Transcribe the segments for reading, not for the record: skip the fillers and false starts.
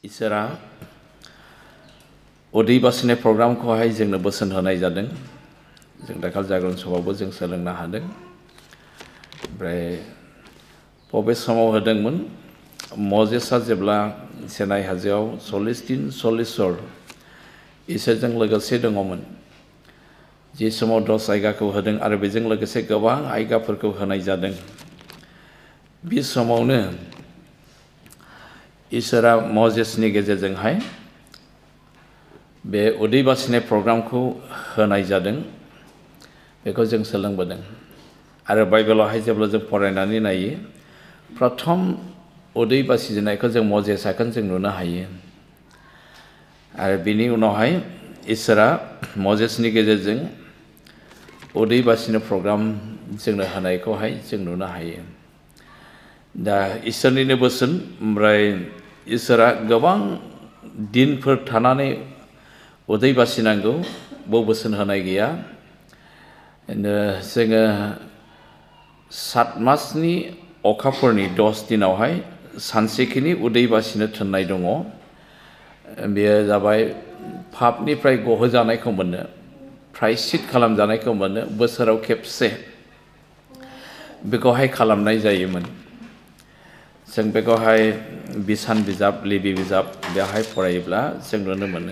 इसोरा उदै बासिनाय प्रग्रामखौहाय जोंनो बोसोन होनाय जादों जों दाखाल जागरण सभायावबो जों सोलोंनो हादों ओमफ्राय बबे समाव होदोंमोन मजेसआ जेब्ला सेनाइ हाजोआव 40 दिन 40 हर इसोरजों लोगोसे दङमोन जे समाव 10 आयगाखौ होदों आरो बेजों लोगोसे गोबां आयगाफोरखौ होनाय जादों बे समावनो इसोरा मजेसनि गेजेरजोंहाय बे उदै बासिनाय प्रग्रामखौ होनाय जादों बेखौ जों सोलोंबोदों आरो बाइबेलावहाय जेब्ला जों फरायनानै नायो प्रथम उदै बासिजेननायखौ जों मजेसखौ जों नुनो हायो आरो बिनि उनावहाय इसोरा मजेसनि गेजेरजों उदै बासिनाय प्रग्राम जोंनो होनायखौहाय जों नुनो हायो दा इसोरनिनो बोसोन ओमफ्राय इसोरा गोबां दिनफोर थानानै उदै बासिनांगौ बो बोसोन होनाय गैया जोङो 7 मासनि अखाफोरनि 10 दिनावहाय सानसेखिनि उदै बासिनो थोननाय दङ बेयो जाबाय पापनिफ्राय गहोजानायखौ मोनो प्रायश्चित खालामजानायखौ मोनो बोसोराव खेबसे बेखौहाय खालामनाय जायोमोन जों बेखौहाय बिसान बिजाब लेबि बिजाब बेवहाय फरायोब्ला जों नुनो मोनो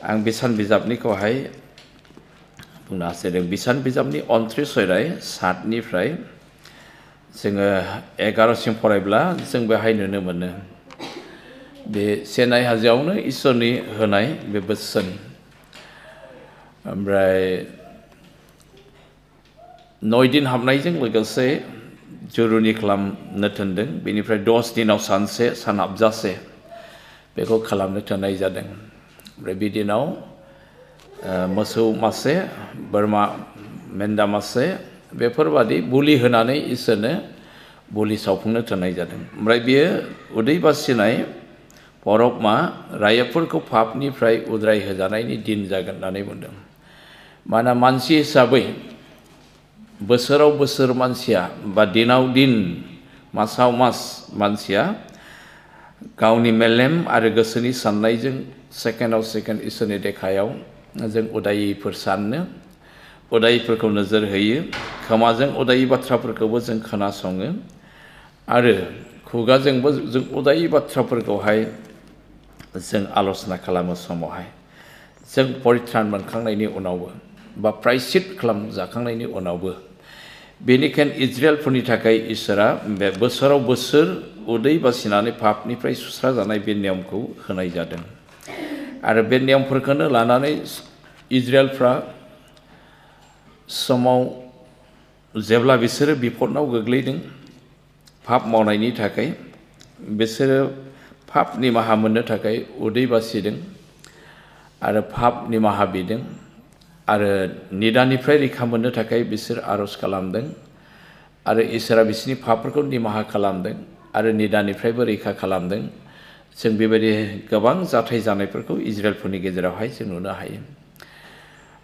आं बिसान बिजाबनिखौहाय बुंनो हास्थायदों बिसान बिजाबनि 29 अध्याय 7 निफ्राय जोङो 11 सिम फरायब्ला जों बेहाय नुनो मोनो बे सेनाइ हाजोआवनो इसोरनि होनाय बे बोसोन ओमफ्राय 9 दिन हाबनायजों लोगोसे जुरुनि खालामनो थोनदों बेनिफ्राय 10 दिनाव सानसे सान हाबजासे बेखौ खालामनो थोननाय जादों ओमफ्राय बिदिनाव मोसौ मासे बोरमा मेन्दा मासे बेफोरबादि बुलि होनानै इसोरनो बुलि सावफुंनो थोननाय जादों ओमफ्राय बियो उदै बासिनाय परबमा रायजोफोरखौ पापनिफ्राय उद्राय होजानायनि दिन जागोन होननानै बुंदों मानोना मानसि हिसाबै बोसोराव बोसोर मानसिया बा दिनाव दिन मासाव मास मानसिया गावनि मेलेम आरो गोसोनि साननायजों सेकेन्डआव सेकेन्ड इसोरनि देखायाव जों उदायैफोर साननो उदायैफोरखौ नोजोर होयो खोमाजों उदायै बाथ्राफोरखौबो जों खोनासङो आरो खुगाजोंबो जों उदायै बाथ्राफोरखौहाय जों आल'सना खालामो समावहाय जों परित्रान मोनखांनायनि उनावबो बा प्रायश्चित खालामजाखांनायनि उनावबो बेनिखायनो इजराइलफोरनि थाखाय इसोरा बे बोसोराव बोसोर उदै बासिनानै पापनिफ्राय सुस्रा जानाय बे नियमखौ होनाय जादों आरो बे नियमफोरखौनो लानानै इजराइलफ्रा समाव जेब्ला बिसोरो बिपदनाव गोग्लैदों पाप मावनायनि थाखाय बिसोरो पाप निमाहा मोननो थाखाय उदै बासिदों आरो पाप निमाहा बिदों आरो निदानिफ्राय रैखा मोननो थाखाय बिसोर आरज खालामदों आरो इसोरा बिसोरनि पापफोरखौ निमाहा खालामदों आरो निदानिफ्रायबो रैखा खालामदों जों बेबायदि गोबां जाथाय जानायफोरखौ इजराइलफोरनि गेजेरावहाय जों नुनो हायो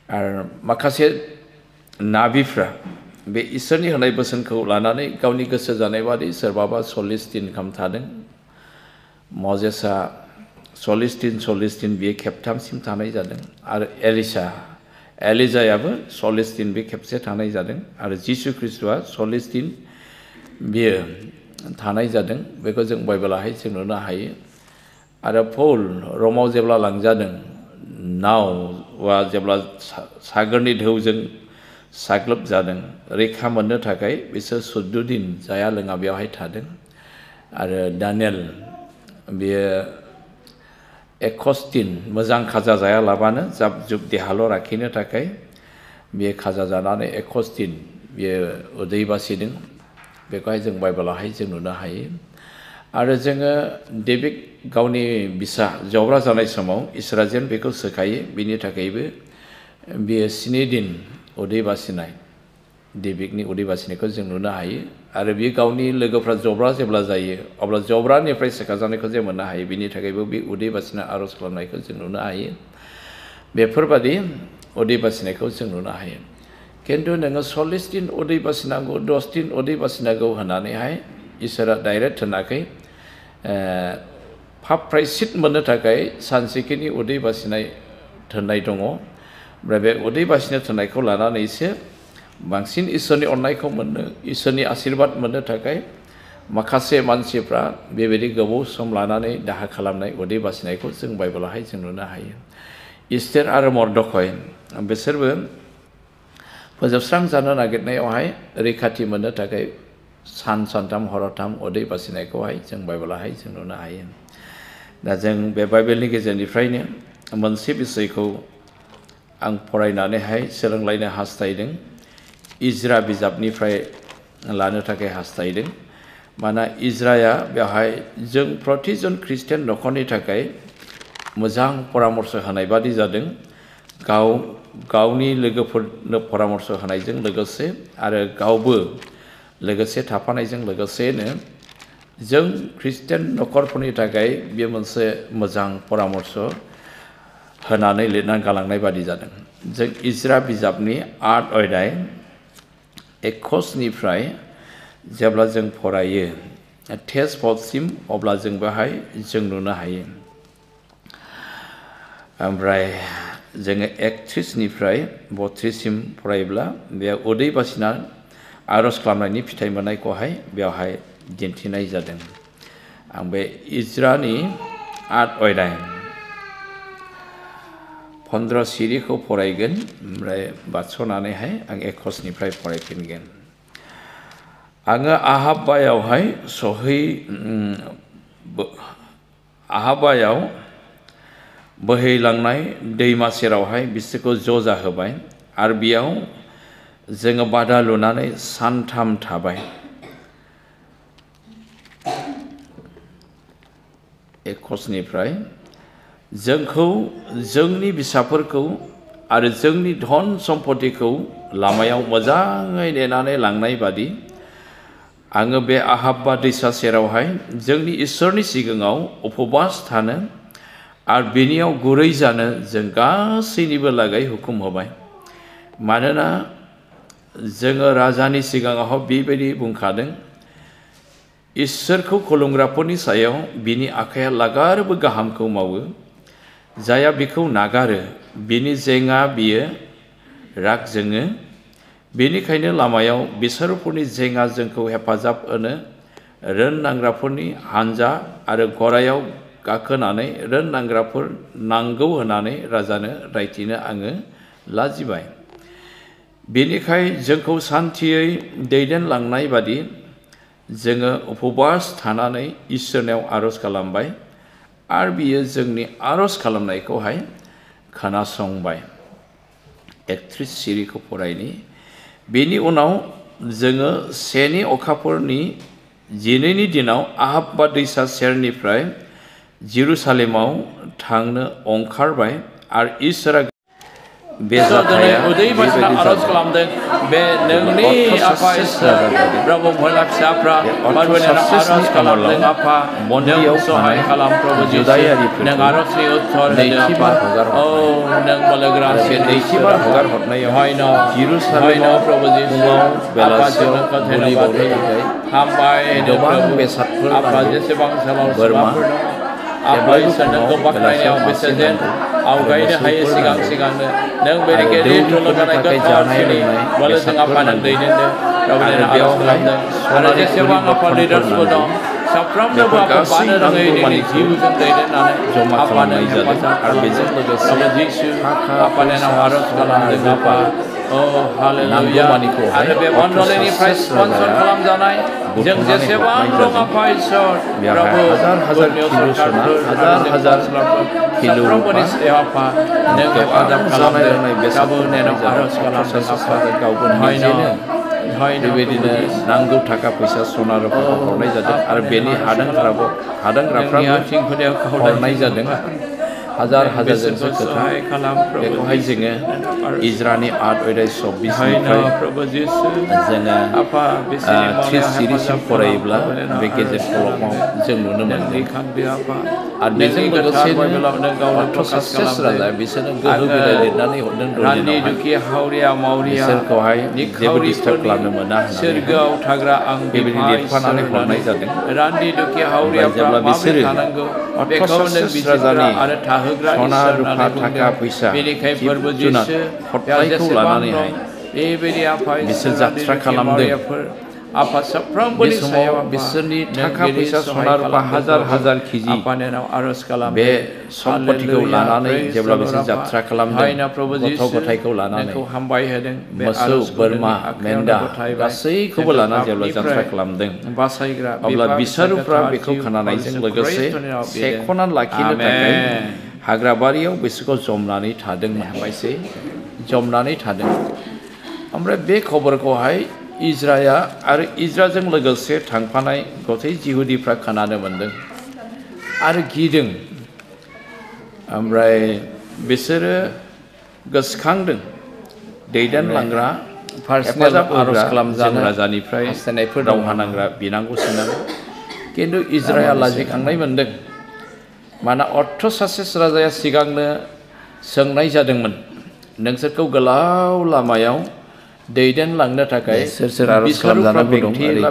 आरो माखासे नाबिफ्रा बे इसोरनि होनाय बोसोनखौ लानानै गावनि गोसो जानाय बादि सोरबाबा 40 दिन गाहाम थादों मजेसआ 40 दिन बियो खेबथामसिम थानाय जादों आरो एलिजायाबो 40 दिन बे खेबसे थानाय जादों आरो जिसु ख्रिस्ट'आ 40 दिन बियो थानाय जादों बेखौ जों बाइबेलावहाय जों नुनो हायो आरो पौल रमाव जेब्ला लांजादों नावआ जेब्ला सागरनि ढौजों साग्लोबजादों रैखा मोननो थाखाय बिसोर 14 दिन जाया लोङा बेवहाय थादों आरो दानियेल बियो 21 दिन मोजां खाजा जायालाबानो जाब जुब देहाल' लाखिनो थाखाय बियो खाजा जानानै 21 दिन बियो उदै बासिदों बेखौहाय जों बाइबेलावहाय जों नुनो हायो आरो जोङो डेभिड गावनि बिसा जब्रा जानाय समाव इसोरा जेन बेखौ सोखायो बिनि थाखायबो बियो 7 दिन उदै बासिनाय डेभिडनि उदै बासिनायखौ जों नुनो हायो आरो बियो गावनि लोगोफ्रा जब्रा जेब्ला जायो अब्ला जब्रानिफ्राय सोखाजानायखौ जों मोननो हायो बिनि थाखायबो बे उदै बासिनाय आरज खालामनायखौ जों नुनो हायो बेफोरबादि उदै बासिनायखौ जों नुनो हायो खिन्थु नोङो 40 दिन उदै बासिनांगौ 10 दिन उदै बासिनांगौ होननानैहाय इसोरा डाइरेक्ट होनाखै पाप प्रायश्चित मोननो थाखाय सानसेखिनि उदै बासिनाय थोननाय दङ ओमफ्राय बे उदै बासिनो थोननायखौ लानानैसो बांसिन इसोरनि अननायखौ मोननो इसोरनि आशीर्बाद मोननो थाखाय माखासे मानसिफ्रा बेबायदि गोबाव सम लानानै दाहा खालामनाय उदै बासिनायखौ जों बाइबेलावहाय जों नुनो हायो। इस्टेर आरो मर्दखय बिसोरबो फोजोबस्रांजानो नागिरनायावहाय रैखाथि मोननो थाखाय सानथाम हरथाम उदै बासिनायखौहाय जों बाइबेलावहाय जों नुनो हायो। दा जों बे बाइबेलनि गेजेरनिफ्रायनो मोनसे बिषयखौ आं फरायनानैहाय सोलोंलायनो हास्थायदों, इज्रा बिजाबनिफ्राय लानो थाखाय हास्थायदों। मानोना इज्राया बेवहाय जों प्रतिजन ख्रिस्टियान न'खरनि थाखाय मोजां परामर्श होनाय बादि जादों, गावनि लोगोफोरनो परामर्श होनायजों लोगोसे आरो गावबो लोगोसे थाफानायजों लोगोसेनो जों ख्रिस्टियान न'खरफोरनि थाखाय बे मोनसे मोजां परामर्श होनानै लिरना गालांनाय बादि जादों। जों इज्रा बिजाबनि 8 अध्याय 21निफ्राय जेब्ला जों फरायो तेज पदसिम अब्ला जों बेहाय जों नुनो हायो। ओमफ्राय जोङो 31निफ्राय 32सिम फरायोब्ला बे उदै बासिना आरज खालामनायनि फिथाइ मोननायखौहाय बेवहाय दिन्थिनाय जादों। आं बे इज्रानि 8 अध्याय 15 सिरिखौ फरायगोन ओमफ्राय बारस'नानैहाय आं 21निफ्राय फरायफिनगोन। आङो आहाबायाव बोहैलांनाय दैमा सेरावहाय बिसोरखौ ज' जाहोबाय आरो बेयाव जोङो बादा लुनानै सानथाम थाबाय। 21निफ्राय जोंखौ जोंनि फिसाफोरखौ आरो जोंनि धन सम्पतिखौ लामायाव मोजाङै नेनानै लांनाय बादि आङो बे आहाबा दैसा सेरावहाय जोंनि इसोरनि सिगाङाव उपबास थानो आरो बेनियाव गुरै जानो जों गासैनिबो लागै हुकुम होबाय। मानोना जोङो राजानि सिगाङाव बेबायदि बुंखादों, इसोरखौ खुलुमग्राफोरनि सायाव बिनि आखाइया लागारबो गाहामखौ मावो, जायहा बिखौ नागारो बिनि जेंआ बियो राग जोङो। बेनिखायनो लामायाव बिसोरफोरनि जेंआ जोंखौ हेफाजाब होनो रोननांग्राफोरनि हानजा आरो गरायाव गाखोनानै रोननांग्राफोर नांगौ होनानै राजानो रायथिनो आङो लाजिबाय। बेनिखाय जोंखौ सान्थियै दैदेनलांनाय बादि जोङो उपबास थानानै इसोरनाव आरज खालामबाय आरो बियो जोंनि आरज खालामनायखौहाय खोनासंबाय। 31 सिरिखौ फरायनि। बेनि उनाव जोङो सेनि अखाफोरनि 12नि दिनाव आहाबा दैसा सेरनिफ्राय जेरुसालेमाव थांनो ओंखारबाय आरो इसोरा बे जाथाया उदै बासिना आरज खालामदों। बे नोंनि आफा इसोर प्रभु भोला फिसाफ्रा परमेश्वरनाव आरज खालामदों। आफा नों सहाय खालाम प्रभु जिसु, नों आरजनि उत्तर होदो आफा। औ नों बोलोगोरा नैथिबार हगार हरनायाव जेरुसालेमाव प्रभु जिसु आफा जोंनो फोथायनाय बादि हामबाय गोबां बेसादफोर आफा जेसेबां बोरमाफोर दं आफा इसोर नोंखौ बाख्नायनायाव बिसोरजों आवगायनो हायो सिगांनो नों बेनि गेदेर थुलुंगानाय गोथावसिनि बोलोजों आफा नों दैदेनदों रावबो आरज खालामदों आरो जेसेबां आफा लिडार्सफोर दं साफ्रोमनोबो आफा बानो रोङै नोंनि जिउजों दैदेननानै आफा नों हेफाजाब आरो बेजों लोगोसे जिसु आफा नोंनाव आरज खालामदों आफा। औ हालेलुया। आरो बे मण्डलीनिफ्राय स्पन्सर खालामजानाय जों जेसेबां दं आफा इसोर प्रभु हाजार साफ्रोमबोनि सायाव आफा नों हेफाजाब खालामदों प्रभु नोंनाव आरज खालामदों आफा। बेबायदिनो नांगौ थाखा फैसा सना रुफाखौ हरनाय जादों आरो बेनि हादोंफ्राबो हरनाय जादों। हाजार हाजारजोंसो खोथा बेखौहाय जोङो इजरानि आर्ट अयदाय 24निफ्राय जोङो 30 फरायोब्ला बे गेजेर खलमाव जों नुनो मोनदों आरो बेजों लोगोसेनो अर्थ'सासेस राजा बिसोरनो गोहो बिलाइ लिरनानै हरदों बिसोरखौहाय जेबो डिस्टार्ब खालामनो मोना होननानै बेबायदि लिरफानानै हरनाय जादों ओमफ्राय जेब्ला बिसोरो अर्थ'सासेस राजानि सना रुफा थाखा फैसा जिब जुनार हरनायखौ लानानैहाय बिसोर जात्रा खालामदों बे समाव बिसोरनि थाखा फैसा सना रुपा हाजार हाजार केजि बे सम्पतिखौ लानानै जेब्ला बिसोर जात्रा खालामदों गथ' गथायखौ लानानै मोसौ बोरमा मेन्दा गासैखौबो लानानै जेब्ला जात्रा खालामदों अब्ला बिसारुफ्रा बेखौ खोनानायजों लोगोसे सेख'नानै लाखिनो थाखाय हाग्राबारियाव बिसोरखौ जमनानै थादोंमोन जमनानै थादों ओमफ्राय बे खबरखौहाय इजराया आरो इजराजों लोगोसे थांफानाय गथै जिहुदिफ्रा खोनानो मोनदों आरो गिदों ओमफ्राय बिसोरो गोसोखांदों दैदेनलांग्रा हेफाजाब आर'ज खालामजानो राजानिफ्राय दावहा नांग्रा बिनांगौसोनानै खिन्थु इजराया लाजिखांनाय मोनदों मानोना अर्थ'सासेस राजाया सिगांनो सोंनाय जादोंमोन नोंसोरखौ गोलाव लामायाव दैदेनलांनो थाखाय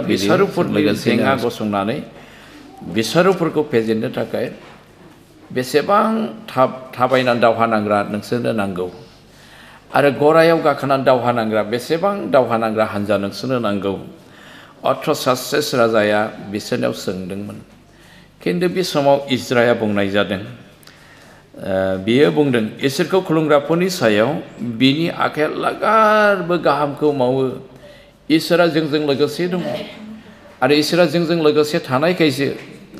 बिसारुफोरनि जेंना गसंनानै बिसारुफोरखौ फेजेननो थाखाय बेसेबां थाबायनानै दावहा नांग्रा नोंसोरनो नांगौ आरो गरायाव गाखोनानै दावहा नांग्रा बेसेबां दावहा नांग्रा हान्जा नोंसोरनो नांगौ अर्थ'सासेस राजाया बिसोरनाव सोंदोंमोन खिन्थु बे समाव इजराया बुंनाय जादों बियो बुंदों इसोरखौ खुलुमग्राफोरनि सायाव बिनि आखाया लागारबो गाहामखौ मावो इसोरा जोंजों लोगोसे दङ आरो इसोरा जोंजों लोगोसे थानायखायसो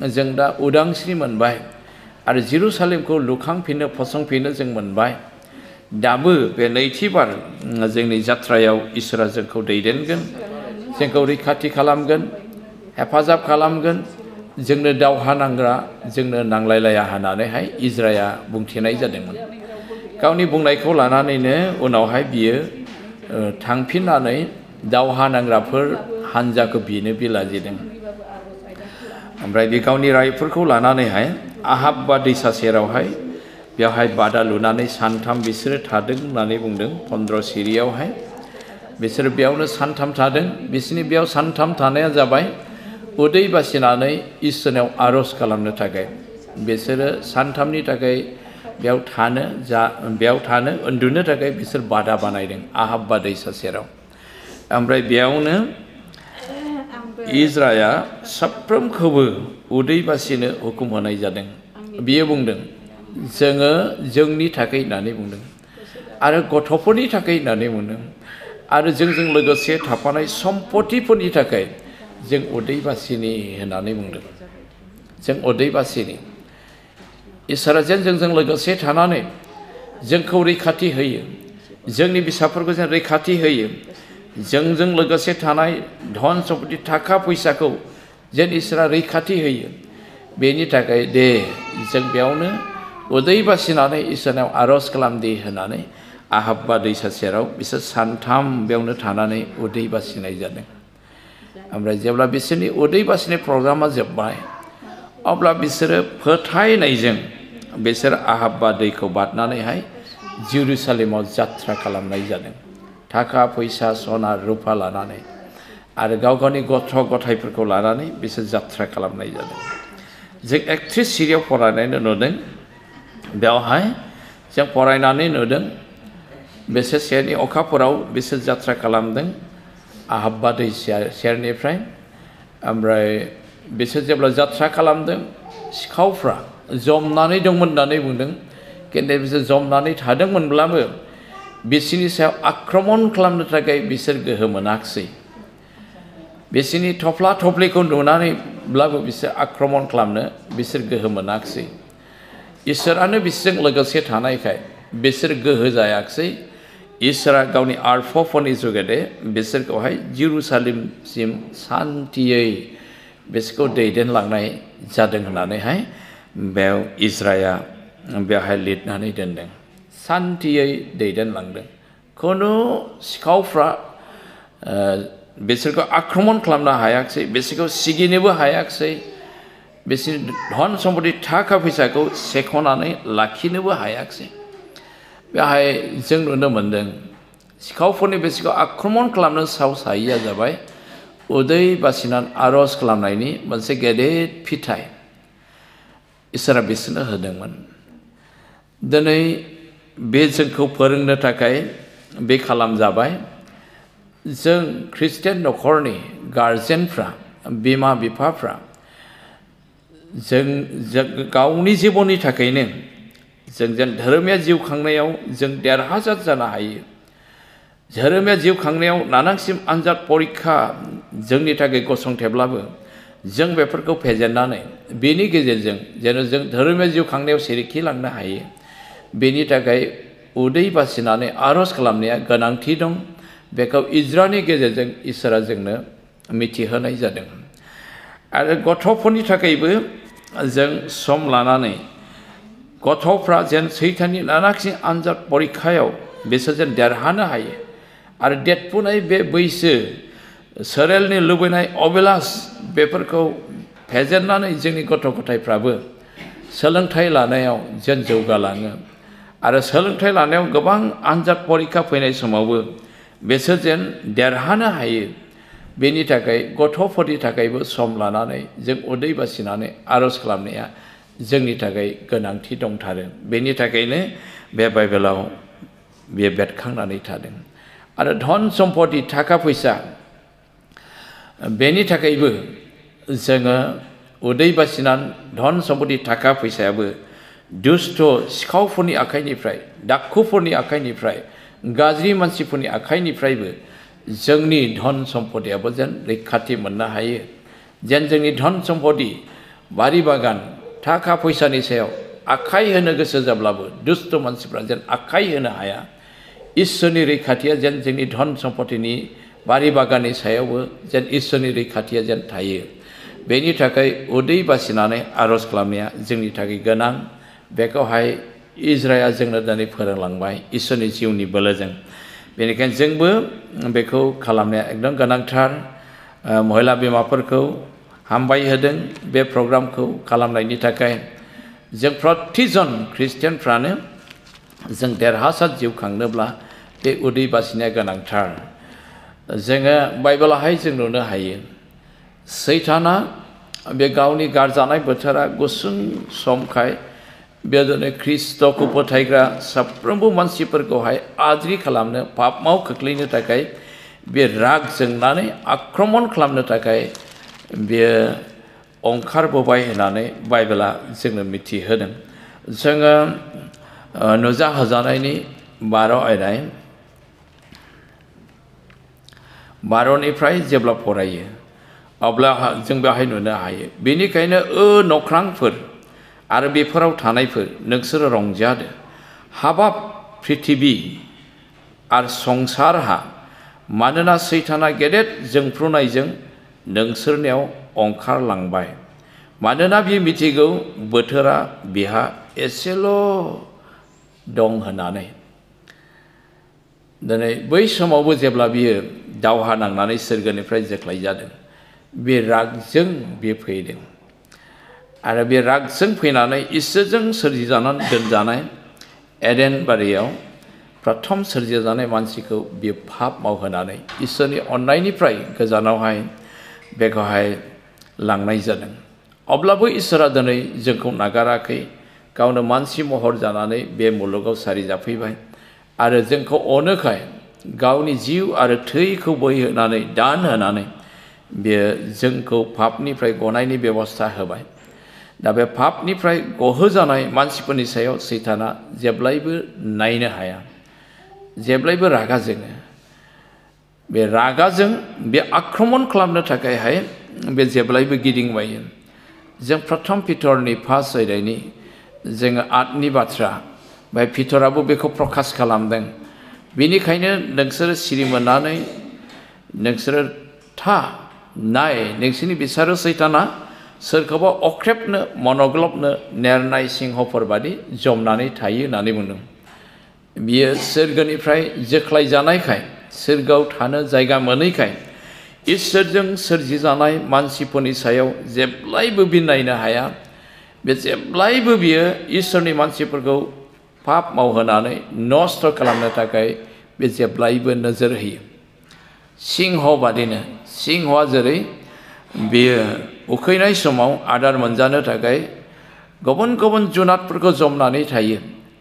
जों दा उदांस्रि मोनबाय आरो जेरुसालेमखौ लुखांफिननो फसंफिननो जों मोनबाय दाबो बे नैथिबार जोंनि जात्रायाव इसोरा जोंखौ दैदेनगोन जोंखौ रैखाथि खालामगोन हेफाजाब खालामगोन जोंनो दावहा नांग्रा जोंनो नांलायलाया होननानैहाय इजराया बुंथिनाय जादोंमोन गावनि बुंनायखौ लानानैनो उनावहाय बियो थांफिननानै दावहा नांग्राफोर हान्जाखौ बिनो बिलाजिदों ओमफ्राय बे गावनि रायफोरखौ लानानैहाय आहाब बा दैसा सेरावहाय बेवहाय बादा लुनानै सानथाम बिसोरो थादों होननानै बुंदों 15 सिरियावहाय बिसोरो बेयावनो सानथाम थादों बिसोरनि बेयाव सानथाम थानाया जाबाय उदै बासिनानै इसोरनाव आर'ज खालामनो थाखाय बिसोरो सानथामनि थाखाय बेयाव थानो उन्दुनो थाखाय बिसोर बादा बानायदों आहाब बा दैसा सेराव ओमफ्राय बेयावनो इजराया साफ्रोमखौबो उदै बासिनो हुकुम होनाय जादों बियो बुंदों जोङो जोंनि थाखाय होननानै बुंदों आरो गथ'फोरनि थाखाय होननानै बुंदों आरो जोंजों लोगोसे थाफानाय सम्पतिफोरनि थाखाय जों उदै बासिनि होननानै बुंदों जों उदै बासिनि इसोरा जेन जोंजों लोगोसे थानानै जोंखौ रैखाथि होयो जोंनि फिसाफोरखौ जों रैखाथि होयो जोंजों लोगोसे थानाय धन सम्पति थाखा फैसाखौ जेन इसोरा रैखाथि होयो बेनि थाखाय दे जों बेयावनो उदै बासिनानै इसोरनाव आर'ज खालामदे होननानै आहाब बा दैसा सेराव बिसोर सानथाम बेयावनो थानानै उदै बासिनाय जादों ओमफ्राय जेब्ला बिसोरनि उदै बासिनाय प्रग्रामा जोब्बाय अब्ला बिसोरो फोथायनायजों बिसोर आहाब बा दैखौ बारनानैहाय जेरुसालेमाव जात्रा खालामनाय जादों थाखा फैसा सना रुपा लानानै आरो गाव गावनि गथ' गथायफोरखौ लानानै बिसोर जात्रा खालामनाय जादों जों 31 सिरियाव फरायनानै नुदों बेवहाय जों फरायनानै नुदों बेसे सेरनि अखाफोराव बिसोर जात्रा खालामदों आहाब बा दै सेरनिफ्राय ओमफ्राय बिसोर जेब्ला जात्रा खालामदों सिखावफ्रा जमनानै दंमोन होननानै बुंदों खिन्थु बिसोर जमनानै थादोंमोनब्लाबो बिसोरनि सायाव आक्रमण खालामनो थाखाय बिसोर गोहो मोनाखिसै बिसोरनि थफ्ला थफ्लिखौ नुनानैब्लाबो बिसोर आक्रमण खालामनो बिसोर गोहो मोनाखिसै इसोरानो बिसोरजों लोगोसे थानायखाय बिसोर गोहो जायाखिसै इसोरा गावनि आर्फफोरनि जुगेदे बिसोरखौहाय जेरुसालेमसिम सान्तियै बिसोरखौ दैदेनलांनाय जादों होननानैहाय बेयाव इजराया बेहाय लिरनानै दोनदों सान्थियै दैदेनलांदों खुनु सिखावफ्रा बिसोरखौ आक्रमण खालामनो हायाखिसै बिसोरखौ सिगिनोबो हायाखिसै बिसोर धन सम्पति थाखा फैसाखौ सेख'नानै लाखिनोबो हायाखिसै बेहाय जों नुनो मोनदों सिखावफोरनि बिसोरखौ आक्रमण खालामनो साहस हायैया जाबाय उदै बासिनानै आर'ज खालामनायनि मोनसे गेदेर फिथाइ इसोरा बिसोरनो होदोंमोन दिनै बे जोंखौ फोरोंनो थाखाय बे खालामजाबाय जों ख्रिस्टियान न'खरनि गार्जेनफ्रा बिमा बिफाफ्रा जों गावनि जिबननि थाखायनो जों जेन धोरोमिया जिउ खांनायाव जों देरहासार जानो हायो धोरोमिया जिउ खांनायाव नानांसिम आनजाद परिखा जोंनि थाखाय गसंथेब्लाबो जों बेफोरखौ फेजेननानै बेनि गेजेरजों जेन जों धोरोमिया जिउ खांनायाव सेरेखि लांनो हायो बेनि थाखाय उदै बासिनानै आर'ज खालामनाया गोनांथि दं बेखौ इजरानि गेजेरजों इसोरा जोंनो मिथिहोनाय जादों आरो गथ'फोरनि थाखायबो जों सम लानानै गथ'फ्रा जेन सैताननि नानाखि आनजाद परिखायाव बिसोर जेन देरहानो हायो आरो देरफुनाय बे बैसो सोरेलनि लुबैनाय अबिलास बेफोरखौ फेजेननानै जोंनि गथ' गथायफ्राबो सोलोंथाइ लानायाव जेन जौगालाङो आरो सोलोंथाइ लानायाव गोबां आनजाद परिखा फैनाय समावबो बिसोर जेन देरहानो हायो बेनि थाखाय गथ'फोरनि थाखायबो सम लानानै जों उदै बासिनानै आर'ज खालामनाया जोंनि थाखाय गोनांथि दंथारो बेनि थाखायनो बे बाइबेलाव बे बेरखांनानै थादों आरो धन सम्पति थाखा फैसा बेनि थाखायबो जोङो उदै बासिनानै धन सम्पति थाखा फैसायाबो दुष्ट सिखावफोरनि आखाइनिफ्राय दाखुफोरनि आखाइनिफ्राय गाज्रि मानसिफोरनि आखाइनिफ्रायबो जोंनि धन सम्पतियाबो जेन रैखाथि मोननो हायो जेन जोंनि धन सम्पति बारि बागान थाखा फैसानि सायाव आखाइ होनो गोसो जाब्लाबो दुष्ट मानसिफ्रा जेन आखाइ होनो हाया इसोरनि रैखाथिया जेन जोंनि धन सम्पतिनि बारि बागाननि सायावबो जेन इसोरनि रैखाथिया जेन थायो बेनि थाखाय उदै बासिनानै आर'ज खालामनाया जोंनि थाखाय गोनां बेखौहाय इजराया जोंनो दिनै फोरोंलांबाय इसोरनि जिउनि बोलोजों बेनिखायनो जोंबो बेखौ खालामनाया एकदम गोनांथार महिला बिमाफोरखौ हामबाय होदों बे प्रग्रामखौ खालामनायनि थाखाय जों प्रतिजन ख्रिस्टियानफ्रानो जों देरहासार जिउ खांनोब्ला बे उदै बासिनाया गोनांथार जोङो बाइबेलावहाय जों नुनो हायो सैताना बे गावनि गारजानाय बोथोरा गुसुं समखाय बेदिनो ख्रिस्ट'खौ फोथायग्रा साफ्रोमबो मानसिफोरखौहाय आद्रि खालामनो पापआव खोख्लैनो थाखाय बे राग जोंनानै आक्रमण खालामनो थाखाय बेयो ओंखारबोबाय होननानै बाइबेला जोंनो मिथिहोदों जोङो नुजाहोजानायनि 12 आयदाय 12निफ्राय जेब्ला फरायो अब्ला जों बेहाय नुनो हायो बेनिखायनो नख्रांफोर आरो बेफोराव थानायफोर नोंसोरो रंजादो हाबाब पृथिबी आरो संसारहा मानोना सैताना गेदेर जोंफ्रुनायजों नोंसोरनियाव ओंखारलांबाय मानोना बे मिथिगौ बोथोरा बिहा एसेल' दं होननानै दिनै बै समावबो जेब्ला बियो दावहा नांनानै सोरगोनिफ्राय जोख्लाय जादों बे रागजों बे फैदों आरो बे रागजों फैनानै इसोरजों सोरजिजानानै दोनजानाय एडेन बारियाव प्रथम सोरजिजानाय मानसिखौ बे पाप मावहोनानै इसोरनि अननायनिफ्राय गोजानावहाय बेखौहाय लांनाय जादों अब्लाबो इसोरा दिनै जोंखौ नागाराखै गावनो मानसि महर जानानै बे मुलुगाव सारि जाफैबाय आरो जोंखौ अनोखाय गावनि जिउ आरो थैखौ बोहैहोनानै दान होनानै बेयो जोंखौ पापनिफ्राय गनायनि बेबस्था होबाय दा बे पापनिफ्राय गहोजानाय मानसिफोरनि सायाव सैताना जेब्लायबो नायनो हाया जेब्लायबो रागा जोङो बे रागाजों बे आक्रमण खालामनो थाखायहाय बे जेब्लायबो गिदिंबायो जों प्रथम पितरनि 5 आयदानि जोङो 8नि बाथ्रा बाय पितराबो बेखौ प्रकाश खालामदों बेनिखायनो नोंसोरो सिरि मोननानै नोंसोरो नाय नोंसोरनि बिसारो सैताना सोरखौबा अख्रेबनो मनग्लबनो नेरनाय सिंहफोर बादि जमनानै थायो होननानै बुंदों। बियो सोरगोनिफ्राय जोख्लाय जानायखाय सोरगोआव थानो जायगा मोनैखाय इसोरजों सोरजिजानाय मानसिफोरनि सायाव जेब्लायबो बिनायनो हाया। बे जेब्लायबो बियो इसोरनि मानसिफोरखौ पाप मावहोनानै नस्थ' खालामनो थाखाय बे जेब्लायबो नोजोर होयो। सिंह बादिनो सिंहआ जेरै बेयो उखैनाय समाव आदार मोनजानो थाखाय गुबुन गुबुन जुनादफोरखौ जमनानै थायो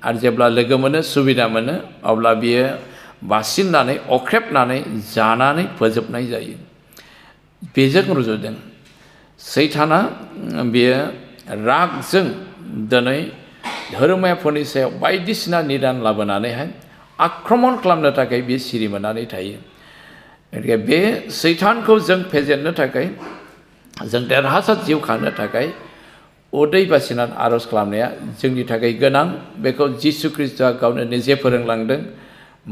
आरो जेब्ला लोगो मोनो सुबिदा मोनो अब्ला बियो बासिननानै अख्रेबनानै जानानै फोजोबनाय जायो। बेजों रुजुदों सैताना बेयो रागजों दिनै धोरोमाफोरनि सायाव बायदिसिना निदान लाबोनानैहाय आक्रमण खालामनो थाखाय बे सिरि मोननानै थायो। बे सैतानखौ जों फेजेननो थाखाय जों देरहासार जिउ खांनो थाखाय उदै बासिनानै आर'ज खालामनाया जोंनि थाखाय गोनां। बेखौ जिसु ख्रिस्ट'आ गावनो निजे फोरोंलांदों।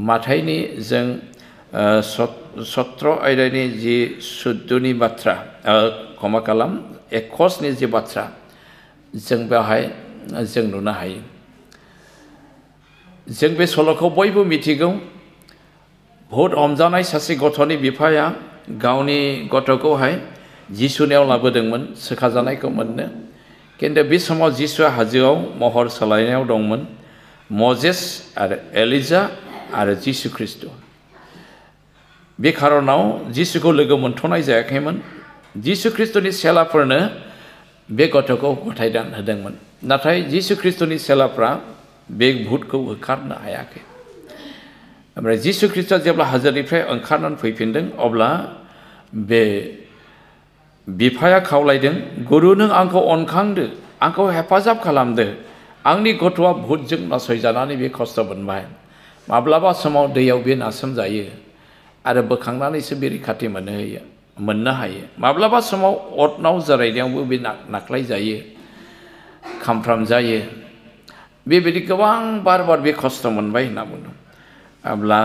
माथाइनि जों 17 आयदानि जि 14नि बाथ्रा क्षमा खालाम 21नि जि बाथ्रा जों बेवहाय जों नुनो हायो। जों बे सल'खौ बयबो मिथिगौ। भुत हमजानाय सासे गथ'नि बिफाया गावनि गथ'खौहाय जिसुनियाव लाबोदोंमोन सोखाजानायखौ मोननो। किन्तु बे समाव जिसुआ हाजोआव महर सोलायनायाव दंमोन। मजेस आरो एलिजा आरो जिसु ख्रिस्ट'। बे खारनाव जिसुखौ लोगो मोनथ'नाय जायाखैमोन। जिसु ख्रिस्ट'नि सेलाफोरनो बे गथ'खौ गथायना होदोंमोन। नाथाय जिसु ख्रिस्ट'नि सेलाफ्रा बे भुतखौ होखारनो हायाखै। ओमफ्राय जिसु ख्रिस्ट'आ जेब्ला हाजोनिफ्राय ओंखारनानै फैफिनदों अब्ला बे बिफाया खावलायदों, गुरु नों आंखौ अनखांदो, आंखौ हेफाजाब खालामदो। आंनि गथ'आ भुतजों नासयजानानै बे खस्थ' मोनबाय। माब्लाबा समाव दैयाव बे नासोमजायो आरो बोखांनानैसो बे रैखाथि मोननो हायो। माब्लाबा समाव अरनाव जिरायनायावबो बे नाख्लाय जायो, खामफ्राम जायो। बेबायदि गोबां बार बे खस्थ' मोनबाय होनना बुंदों। अब्ला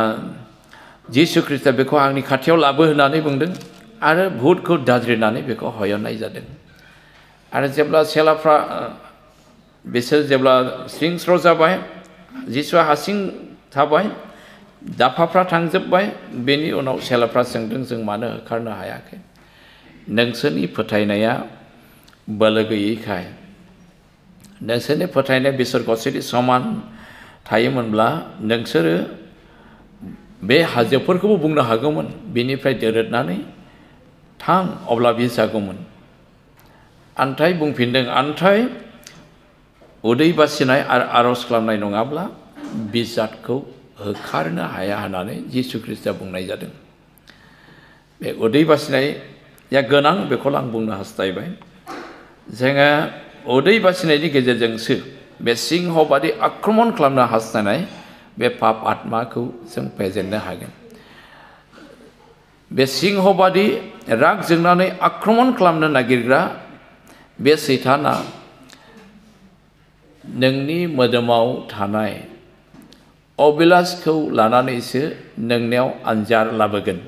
जिसु ख्रिस्टआ बेखौ आंनि खाथियाव लाबो होननानै बुंदों आरो भुतखौ दाद्रिनानै बेखौ हयनाय जादों। आरो जेब्ला सेलाफ्रा बिसोर जेब्ला स्रिं स्र' जाबाय, जिसुआ हारसिं थाबाय, दाफाफ्रा थांजोब्बाय। बेनि उनाव सेलाफ्रा सोंदों, जों मानो होखारनो हायाखै? नोंसोरनि फोथायनाया बोलो गैयैखाय। नोंसोरनि फोथायनाया बिसोर गरसेनि समान थायोमोनब्ला नोंसोरो बे हाजोफोरखौबो बुंनो हागौमोन, बेनिफ्राय दोरोदनानै थां, अब्ला बे जागौमोन। आन्थाय बुंफिनदों, आन्थाय उदै बासिनाय आरो आर'ज खालामनाय नङाब्ला बिजादखौ होखारनो हाया होननानै जिसु ख्रिस्टआ बुंनाय जादों। बे उदै बासिनाया गोनां, बेखौल' आं बुंनो हास्थायबाय। जोङो उदै बासिनायनि गेजेरजोंसो बे सिंह बादि आक्रमण खालामनो हास्थायनाय बे पाप आत्माखौ जों फेजेननो हागोन। बे सिंह बादि राग जोंनानै आक्रमण खालामनो नागिरग्रा बे सैताना नोंनि मोदोमाव थानाय अबिलासखौ लानानैसो नोंनियाव आनजाद लाबोगोन।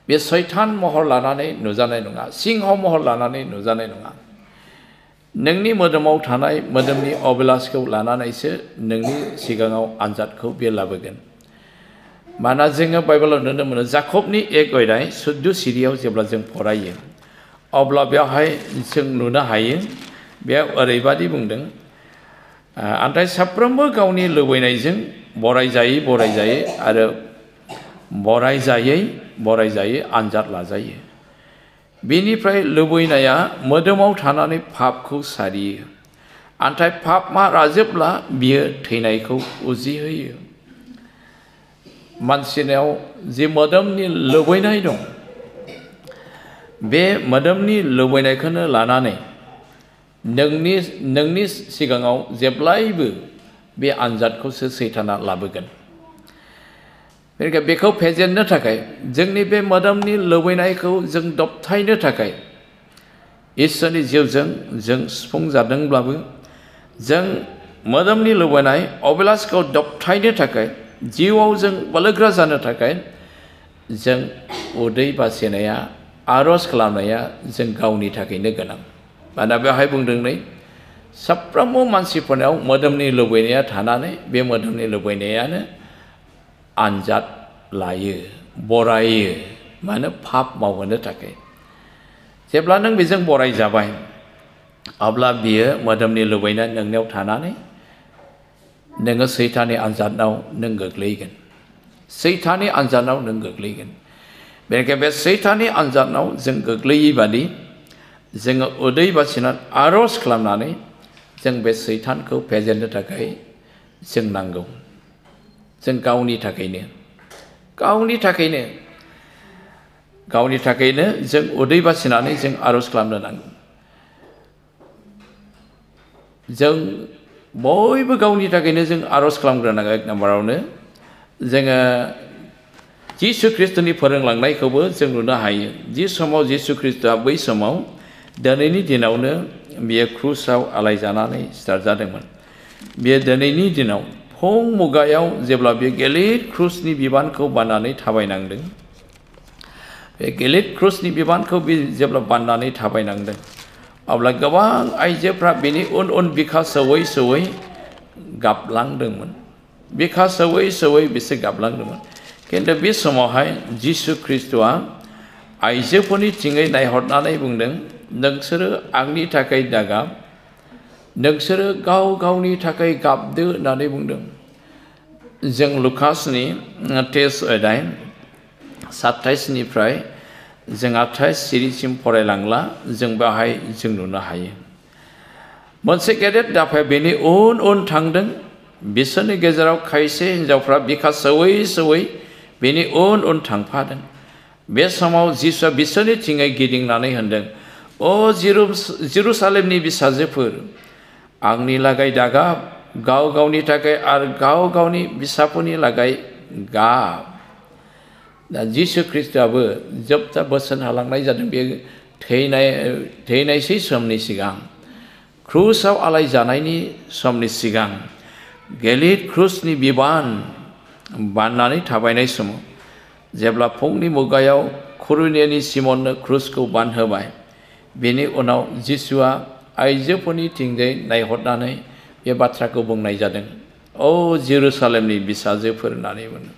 बे सैतान महर लानानै नुजानाय नङा, सिंह महर लानानै नुजानाय नङा। नोंनि मोदोमाव थानाय मोदोमनि अबिलासखौ लानानैसो नोंनि सिगाङाव आनजादखौ बे लाबोगोन। मानोना जोङो बाइबेलाव नुनो मोनो, जाकबनि 1 अध्याय 14 सिरियाव जेब्ला जों फरायो अब्ला बेवहाय जों नुनो हायो, बेयाव ओरैबादि बुंदों, आन्थाय साफ्रोमबो गावनि लुबैनायजों बरायजायै आरो बरायजायै आनजाद लाजायो। बेनिफ्राय लुबैनाया मोदोमाव थानानै पापखौ सारियो। आन्थाय पापआ राजोब्ला बियो थैनायखौ उजिहोयो। मानसिनाव जि मोदोमनि लुबैनाय दं, बे मोदोमनि लुबैनायखौनो लानानै नोंनि सिगाङाव जेब्लायबो बे आनजादखौसो सैताना लाबोगोन। बेखौ फेजेननो थाखाय, जोंनि बे मोदोमनि लुबैनायखौ जों दबथायनो थाखाय इसोरनि जिउजों जों सुफुंजादोंब्लाबो जों मोदोमनि लुबैनाय अबिलासखौ दबथायनो थाखाय, जिउआव जों बोलोगोरा जानो थाखाय जों उदै बासिनाया, आर'ज खालामनाया जों गावनि थाखायनो गोनां। मानोना बेवहाय बुंदों नै साफ्रोमबो मानसिफोरनाव मोदोमनि लुबैनाया थानानै बे मोदोमनि लुबैनायानो आनजाद लायो बरायो मानो पाप मावहोनो थाखाय जेब्ला नों बेजों बराय जाबाय अब्ला बियो मोदोमनि लुबैनाय नोंनियाव थानानै नोङो सैताननि आनजादाव नों गोग्लैगोन सैताननि आनजादाव नों गोग्लैगोन बेनिखायनो बे सैताननि आनजादाव जों गोग्लैयै बादि जोङो उदै बासिनानै आर'ज खालामनानै जों बे सैतानखौ फेजेननो थाखाय जों नांगौ जों गावनि थाखायनो जों उदै बासिनानै जों आर'ज खालामनो नांगौ जों बयबो गावनि थाखायनो जों आर'ज खालामग्रोनांगौ एक नाम्बारावनो जोङो जिसु ख्रिस्ट'नि फोरोंलांनायखौबो जों नुनो हायो जि समाव जिसु ख्रिस्ट'आ बै समाव दिनैनि दिनावनो बियो क्रुसाव आलायजानानै सिथारजादोंमोन बियो दिनैनि दिनाव फुं मुगायाव जेब्ला बे गिलिर क्रुसनि बिबानखौ बाननानै थाबायनांदों बे गिलिर क्रुसनि बिबानखौ जेब्ला बाननानै थाबायनांदों अब्ला गोबां आइजोफ्रा बेनि उन उन बिखा सौयै गाबलांदोंमोन बिखा सौयै बिसोर गाबलांदोंमोन खिन्थु बे समावहाय जिसु ख्रिस्ट'आ आइजोफोरनि थिङै नायहरनानै बुंदों नोंसोरो आंनि थाखाय दागाब नोंसोरो गाव गावनि थाखाय गाबदो होननानै बुंदों जों लुकासनि 27निफ्राय जों 28 सिरिसिम फरायलांला जों बेवहाय जों नुनो हायो मोनसे गेदेर दाफाया बेनि उन उन थांदों बिसोरनि गेजेराव खायसे हिन्जावफ्रा बिखा सौयै बेनि उन उन थांफादों बे समाव जिसुआ बिसोरनि थिङै गिदिंनानै होनदों अ जेरुसालेमनि फिसाजोफोर आंनि लागै दागाब गाव गावनि थाखाय आरो गाव गावनि फिसाफोरनि लागै गाब दा जिसु ख्रिस्ट'आबो जोबथा बोसोन होलांनाय जादों बे थैनायसै समनि सिगां क्रुसाव आलायजानायनि समनि सिगां गिलिर क्रुसनि बिबान बाननानै थाबायनाय समाव जेब्ला फुंनि मुगायाव कुरेनियानि सिमननो क्रुसखौ बानहोबाय बेनि उनाव जिसुआ आइजोफोरनि थिंजाय नायहरनानै बे बाथ्राखौ बुंनाय जादों ओ जेरुसालेमनि फिसाजोफोर होननानै बुंदों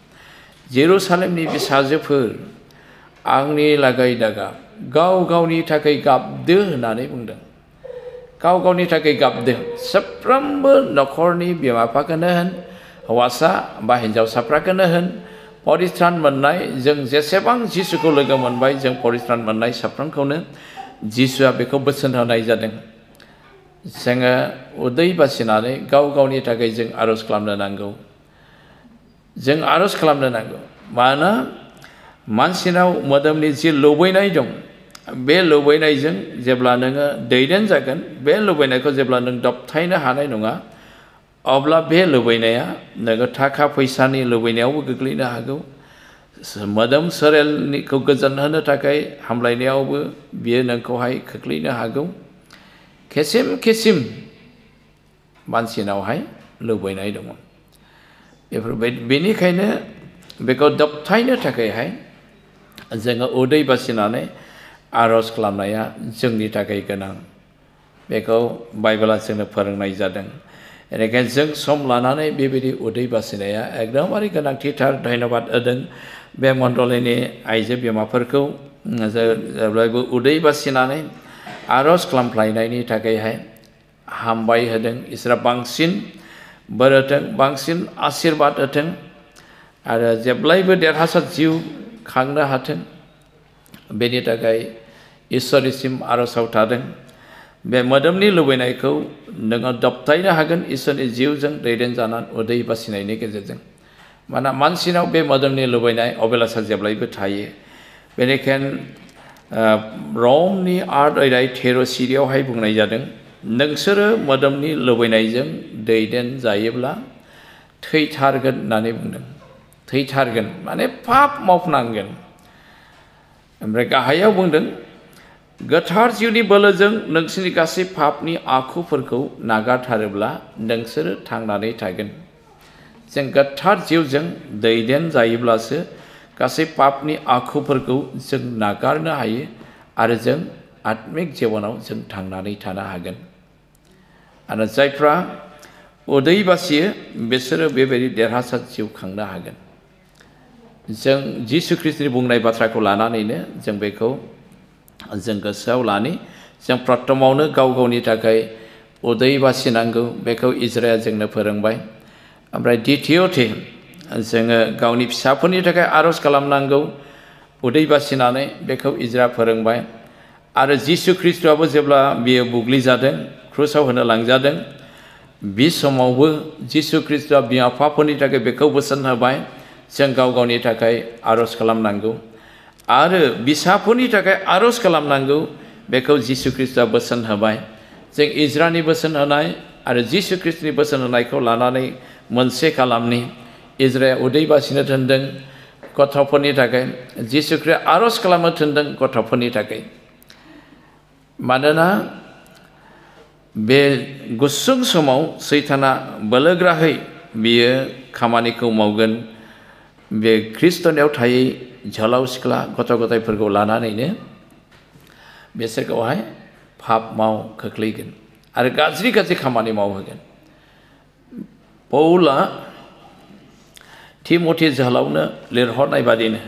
जेरुसालेमनि फिसाजोफोर आंनि लागै दागाब गाव गावनि थाखाय गाबदो होननानै बुंदों गाव गावनि थाखाय गाबदो साफ्रोमबो न'खरनि बिमा बिफाखौनो होन हौवासा बा हिन्जावसाफ्राखौनो होन परित्रान मोननाय जों जेसेबां जिसुखौ लोगो मोनबाय जों परित्रान मोननाय साफ्रोमखौनो जिसुआ बेखौ बोसोन होनाय जादों जोङो उदै बासिनानै गाव गावनि थाखाय जों आर'ज खालामनो नांगौ मानोना मानसिनाव मोदोमनि जि लुबैनाय दं बे लुबैनायजों जेब्ला नोङो दैदेन जागोन बे लुबैनायखौ जेब्ला नों दबथायनो हानाय नङा अब्ला बे लुबैनाया नोङो थाखा फैसानि लुबैनायावबो गोग्लैनो हागौ मोदोम सोलेरनिखौ गोजोन होनो थाखाय हामलायनायावबो बियो नोंखौहाय खोख्लैनो हागौ केसिम मानसिनावहाय लुबैनाय दङ बेफोरबायदि बेनिखायनो बेखौ दबथायनो थाखायहाय जोङो उदै बासिनानै आर'ज खालामनाया जोंनि थाखाय गोनां बेखौ बाइबेला जोंनो फोरोंनाय जादों बेनिखायनो जों सम लानानै बेबायदि उदै बासिनाया एकदमबारे गोनांथिथार धन्यबाद होदों बे मण्डलिनि आइजो बिमाफोरखौ जेब्लायबो उदै बासिनानै आर'ज खालामफ्लायनायनि थाखायहाय हामबाय होदों इसोरा बांसिन बोर होथों बांसिन आशीर्बाद होथों आरो जेब्लायबो देरहासार जिउ खांनो हाथों बेनि थाखाय इसोरनिसिम आर'जाव थादों बे मोदोमनि लुबैनायखौ नोङो दबथायनो हागोन इसोरनि जिउजों दैदेनजानानै उदै बासिनायनि गेजेरजों मानोना मानसिनाव बे मोदोमनि लुबैनाय अभिलाषा जेब्लायबो थायो बेनिखायनो रमनि 8 सिरियावहाय बुंनाय जादों नोंसोरो मोदोमनि लुबैनायजों दैदेनजायोब्ला थैथारगोन होननानै बुंदों थैथारगोन माने पाप मावनांगोन ओमफ्राय गाहायाव बुंदों गोथार जिउनि बोलोजों नोंसोरनि गासै पापनि आखुफोरखौ नागारथारोब्ला नोंसोरो थांनानै थागोन जों गोथार जिउजों दैदेनजायोब्लासो गासै पापनि आखुफोरखौ जों नागारनो हायो आरो जों आत्मिक जिबनाव जों थांनानै थानो हागोन आरो जायफ्रा उदै बासियो बिसोरो बेबायदि देरहासार जिउ खांनो हागोन जों जिसु ख्रीष्टनि बुंनाय बाथ्राखौ लानानैनो जों बेखौ जों गोसोआव लानि जों प्रथमावनो गाव गावनि थाखाय उदै बासिनांगौ बेखौ इजराया जोंनो फोरोंबाय ओमफ्राय द्वितीयथे जोङो गावनि फिसाफोरनि थाखाय आरज खालामनांगौ उदै बासिनानै बेखौ इजरा फोरोंबाय आरो जिसु ख्रीष्टआबो जेब्ला बियो बुग्लिजादों क्रुसाव होनो लांजादों बे समावबो जिसु ख्रीष्टआ बिमा बिफाफोरनि थाखाय बेखौ बोसोन होबाय जों गाव गावनि थाखाय आरज खालामनांगौ आरो बिसाफोरनि थाखाय आरज खालामनांगौ बेखौ जिसु ख्रीष्टआ बोसोन होबाय जों इजरानि बोसोन होनाय आरो जिसु ख्रीष्टनि बोसोन होनायखौ लानानै मोनसे खालामनि इजराया उदै बासिनो थिनदों गथ'फोरनि थाखाय जिसु ख्रीष्टआ आरज खालामनो थिनदों गथ'फोरनि थाखाय मानोना बे गुसुं समाव सैताना बोलोग्राहै बियो खामानिखौ मावगोन बे ख्रीष्टनियाव थायै झलाव सिख्ला गथ' गथायफोरखौ लानानैनो बिसोरखौहाय पापआव खोख्लैगोन आरो गाज्रि गाज्रि खामानि मावहोगोन पौला थिमथि जोहोलावनो लिरहरनाय बादिनो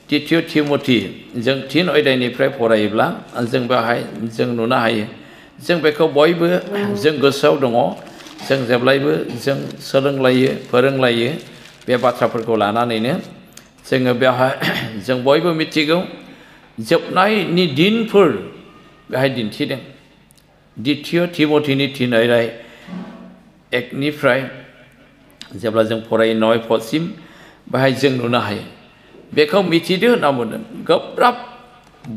द्वितीय थिमथि जों 3 अध्यायनिफ्राय फरायोब्ला जों बेवहाय जों नुनो हायो जों बेखौ बयबो जों गोसोआव दङ जों जेब्लायबो जों सोलोंलायो फोरोंलायो बे बाथ्राफोरखौ लानानैनो जोङो बेवहाय जों बयबो मिथिगौ जोबनायनि दिनफोर बेहाय दिन्थिदों द्वितीय थिमथिनि 3 अध्याय 1 निफ्राय जेब्ला जों फरायो 9 पदसिम बेहाय जों नुनो हायो बेखौ मिथिदो होनना बुंदों गोब्राब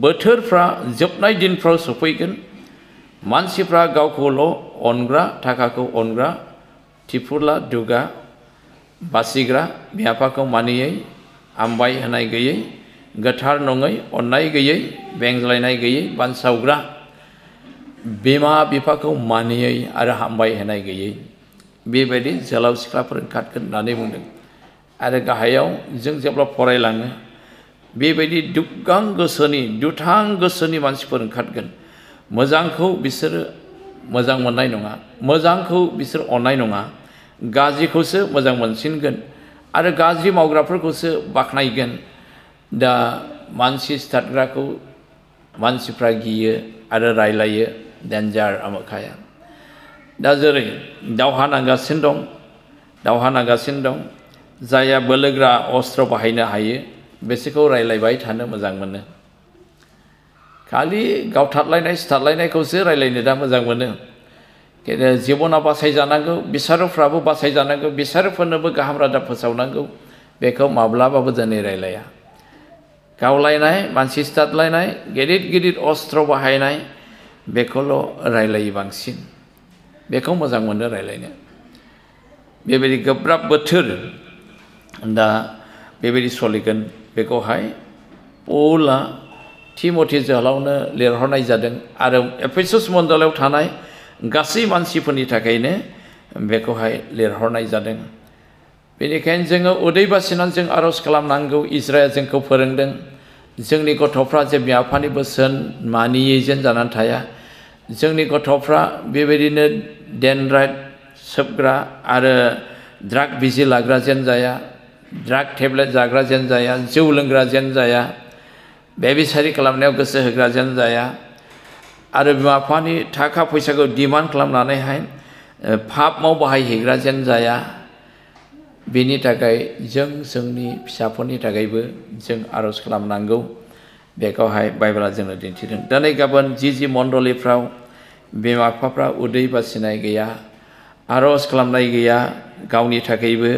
बोथोरफ्रा जोबनाय दिनफ्राव सफैगोन मानसिफ्रा गावखौल' अनग्रा थाखाखौ अनग्रा थिफुला दुगा बासिग्रा बिमा बिफाखौ मानियै आमबाय होनाय गैयै गोथार नङै अननाय गैयै बेंज्लायनाय गैयै बानसावग्रा बिमा बिफाखौ मानियै आरो हामबाय होनाय गैयै बेबायदि जोलाव सिख्लाफोर ओंखारगोन होननानै बुंदों आरो गाहायाव जों जेब्ला फरायलाङो बेबायदि दुगां गोसोनि दुथां गोसोनि मानसिफोर ओंखारगोन मोजांखौ बिसोरो मोजां मोननाय नङा मोजांखौ बिसोर अननाय नङा गाज्रिखौसो मोजां मोनसिनगोन आरो गाज्रि मावग्राफोरखौसो बाख्नायगोन दा मानसि सिथारग्राखौ मानसिफ्रा गियो आरो रायलायो डेन्जार आमोखाया दा जेरै दावहा नांगासिनो दं जायहा बोलोग्रा अस्त्र बाहायनो हायो बिसोरखौ रायलायबाय थानो मोजां मोनो खालि गावथारलायनाय सिथारलायनायखौसो रायलायनो दा मोजां मोनो जिबना बासायजानांगौ बिसारफ्राबो बासायजानांगौ बिसारफोरनोबो गाहाम रादाब फोसावनांगौ बेखौ माब्लाबाबो दिनै रायलाया गावलायनाय मानसि सिथारलायनाय गिदिर गिदिर अस्त्र बाहायनाय बेखौल' रायलायो बांसिन बेखौ मोजां मोनो रायलायनो बेबायदि गोब्राब बोथोर दा बेबायदि सोलिगोन बेखौहाय पौला थिमथि जोहोलावनो लिरहरनाय जादों आरो एफेसस मण्डलाव थानाय गासै मानसिफोरनि थाखायनो बेखौहाय लिरहरनाय जादों बेनिखायनो जोङो उदै बासिनानै जों आरज खालामनांगौ इजराया जोंखौ फोरोंदों जोंनि गथ'फ्रा जे बिमा बिफानि बोसोन मानियै जेन जानानै थाया जोंनि गथ'फ्रा बेबायदिनो डेनराइट सोबग्रा आरो ड्राग बिजि लाग्रा जेन जाया ड्राग टेब्लेट जाग्रा जेन जाया जौ लोंग्रा जेन जाया बेबिसारि खालामनायाव गोसो होग्रा जेन जाया आरो बिमा बिफानि थाखा फैसाखौ डिमान्ड खालामनानैहाय पापआव बाहायहैग्रा जेन जाया बेनि थाखाय जों जोंनि फिसाफोरनि थाखायबो जों आरज खालामनांगौ बेखौहाय बाइबेला जोंनो दिन्थिदों दिनै गाबोन जि मण्डलिफ्राव बिमा बिफाफ्रा उदै बासिनाय गैया आरज खालामनाय गैया गावनि थाखायबो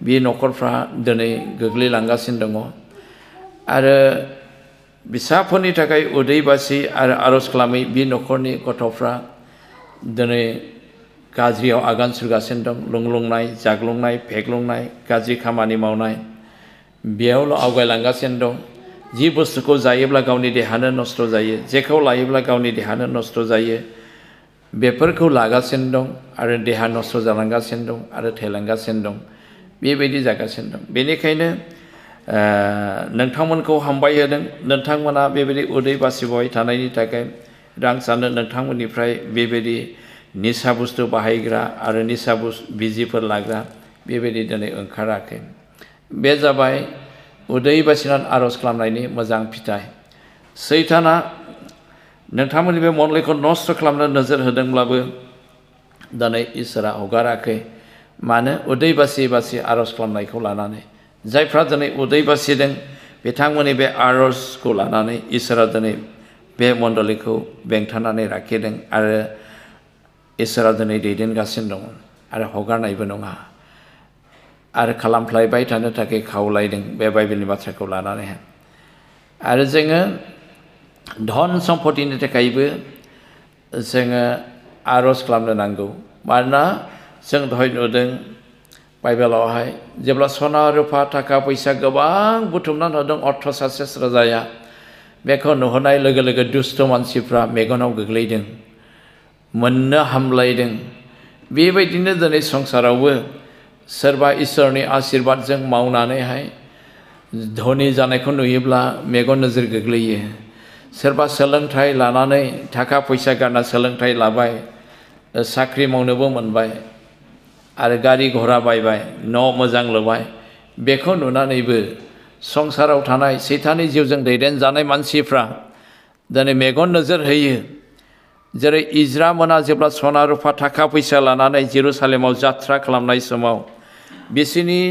बे न'खरफ्रा दिनै गोग्लैलांगासिनो दङ आरो फिसाफोरनि थाखाय उदै बासि आरो आरज खालामै बे न'खरनि गथ'फ्रा दिनै गाज्रियाव आगान सुरगासिनो दं लोंलुंनाय जाग्लुंनाय फेग्लुंनाय गाज्रि खामानि मावनाय बेयावल' आवगायलांगासिनो दं जि बुस्थुखौ जायोब्ला गावनि देहानो नस्थ' जायो जेखौ लायोब्ला गावनि देहानो नस्थ' जायो बेफोरखौ लागासिनो दं आरो देहा नस्थ' जालांगासिनो दं आरो थैलांगासिनो दं बेबायदि जागासिनो दं बेनिखायनो नोंथांमोनखौ हामबाय होदों नोंथांमोना बेबायदि उदै बासिबाय थानायनि थाखाय आं सानो नोंथांमोननिफ्राय बेबायदि निसा बुस्थु बाहायग्रा आरो निसा बिजिफोर लाग्रा बेबायदि दिनै ओंखाराखै बे जाबाय उदै बासिनानै आर'ज खालामनायनि मोजां फिथाइ सैताना नोंथांमोननि बे मनलिखौ नस्थ' खालामनो नोजोर होदोंब्लाबो दिनै इसोरा हगाराखै मानो उदै बासि बासि आर'ज खालामनायखौ लानानै जायफ्रा दिनै उदै बासिदों बिथांमोननि बे आर'जखौ लानानै इसोरा दिनै बे मण्डलिखौ बेंथानानै लाखिदों आरो इसोरा दिनै दैदेनगासिनो दङ आरो हगारनायबो नङा आरो खालामफ्लायबाय थानो थाखाय खावलायदों बे बाइबेलनि बाथ्राखौ लानानैहाय आरो जोङो धन सम्पतिनि थाखायबो जोङो आर'ज खालामनो नांगौ मानोना जों दहाय नुदों बाइबेलावहाय जेब्ला सना रुफा थाखा फैसा गोबां बुथुमनानै होदों अर्थ सासे राजाया बेखौ नुहुरनाय लोगो लोगो दुष्ट मानसिफ्रा मेगनाव गोग्लैदों मोननो हामलायदों बेबायदिनो दिनै संसारावबो सोरबा इसोरनि आशीर्बादजों मावनानैहाय धनी जानायखौ नुयोब्ला मेगन नोजोर गोग्लैयो सोरबा सोलोंथाइ लानानै थाखा फैसा गारना सोलोंथाइ लाबाय साख्रि मावनोबो मोनबाय आरो गारि घोड़ा बायबाय न' मोजां लुबाय बेखौ नुनानैबो संसाराव थानाय सैताननि जिउजों दैदेनजानाय मानसिफ्रा दिनै मेगन नोजोर होयो जेरै इज्रा मोना जेब्ला सना रुफा थाखा फैसा लानानै जेरुसालेमाव जात्रा खालामनाय समाव बिसोरनि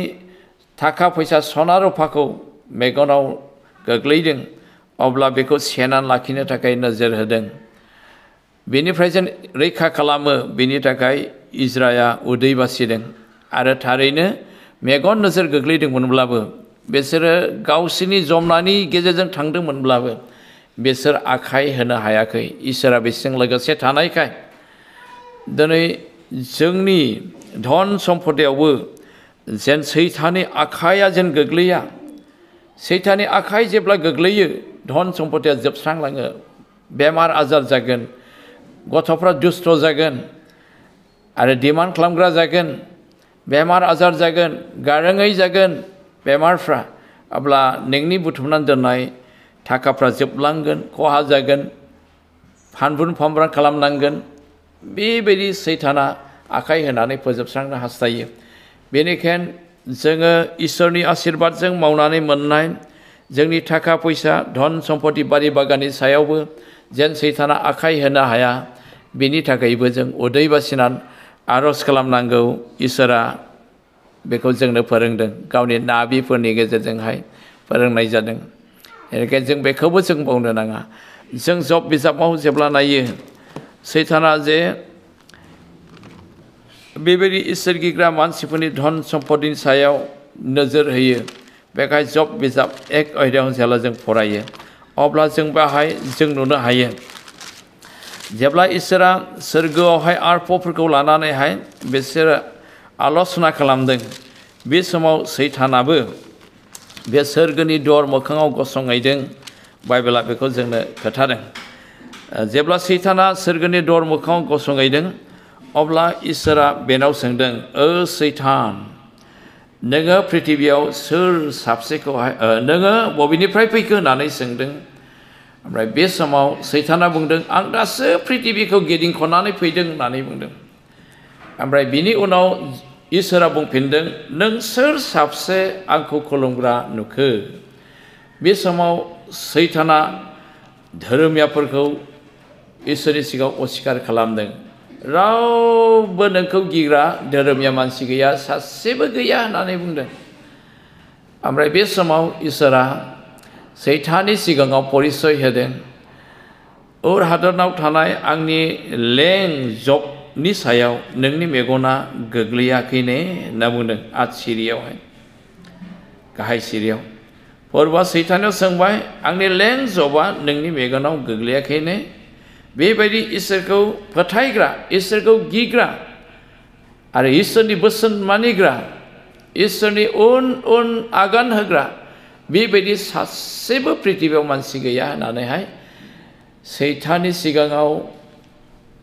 थाखा फैसा सना रुफाखौ मेगनाव गोग्लैदों अब्ला बेखौ सेनानै लाखिनो थाखाय नोजोर होदों बेनिफ्राय जों रैखा खालामो बेनि थाखाय इज्राया उदै बासिदों आरो थारैनो मेगन नोजोर गोग्लैदोंमोनब्लाबो बिसोरो गावसोरनि जमनायनि गेजेरजों थांदोंमोनब्लाबो बिसोर आखाइ होनो हायाखै इसोरा बिसोरजों लोगोसे थानायखाय दिनै जोंनि धन सम्पदायावबो जेन सैताननि आखाइया जेन गोग्लैया सैताननि आखाइ जेब्ला गोग्लैयो धन सम्पदाया जोबस्रांलाङो बेमार आजार जागोन गथ'फ्रा दुष्ट जागोन आरो डिमान्ड खालामग्रा जागोन बेमार आजार जागोन गारोङै जागोन बेमारफ्रा अब्ला नोंनि बुथुमनानै दोननाय थाखाफ्रा जोबलांगोन खहा जागोन फानब्रुन फानब्रान खालामनांगोन बेबायदि सैताना आखाइ होनानै फोजोबस्रांनो हास्थायो बेनिखायनो जोङो इसोरनि आशीर्बादजों मावनानै मोननाय जोंनि थाखा फैसा धन सम्पति बारि बागाननि सायावबो जेन सैताना आखाइ होनो हाया बेनि थाखायबो जों उदै बासिनानै आर'ज खालामनांगौ इसोरा बेखौ जोंनो फोरोंदों गावनि नाबिफोरनि गेजेरजोंहाय फोरोंनाय जादों बेनिखायनो जों बेखौबो जों बावनो नाङा जों जब बिजाबाव जेब्ला नायो सैताना जे बेबायदि इसोर गिग्रा मानसिफोरनि धन सम्पतिनि सायाव नोजोर होयो बेखाय जब बिजाब 1 अध्यायाव जेब्ला जों फरायो अब्ला जों बाहाय जों नुनो हायो जेब्ला इसोरा सोरगोआवहाय आरफफोरखौ लानानैहाय बिसोरो आल'सना खालामदों बे समाव सैतानाबो बे सोरगोनि दर मोखाङाव गसंहैदों बाइबेला बेखौ जोंनो खोन्थादों जेब्ला सैताना सोरगोनि दर मोखाङाव गसंहैदों अब्ला इसोरा बेनाव सोंदों ओ सैतान नोङो पृथिबियाव सोर साबसेखौहाय नोङो बबेनिफ्राय फैखो होननानै सोंदों ओमफ्राय बे समाव सैताना बुंदों आं दासो पृथिबिखौ गिदिंख'नानै फैदों होननानै बुंदों ओमफ्राय बिनि उनाव इसोरा बुंफिनदों नों सोर साबसे आंखौ खुलुमग्रा नुखो बे समाव सैताना धोरोमियाफोरखौ इसोरनि सिगाङाव अस्वीकार खालामदों रावबो नोंखौ गिग्रा धोरोमिया मानसि गैया सासेबो गैया होननानै बुंदों ओमफ्राय बे समाव इसोरा सैताननि सिगाङाव परिचय होदों उर हादरनाव थानाय आंनि लें जबनि सायाव नोंनि मेगना गोग्लैयाखैने होनना बुंदों आद सिरियावहाय गाहाय सिरियाव परबा सैतानाव सोंबाय आंनि लें जबा नोंनि मेगनाव गोग्लैयाखैने बेबायदि इसोरखौ फोथायग्रा इसोरखौ गिग्रा आरो इसोरनि बोसोन मानिग्रा इसोरनि उन उन आगान होग्रा बेबायदि सासेबो पृथिबियाव मानसि गैया होननानैहाय सैताननि सिगाङाव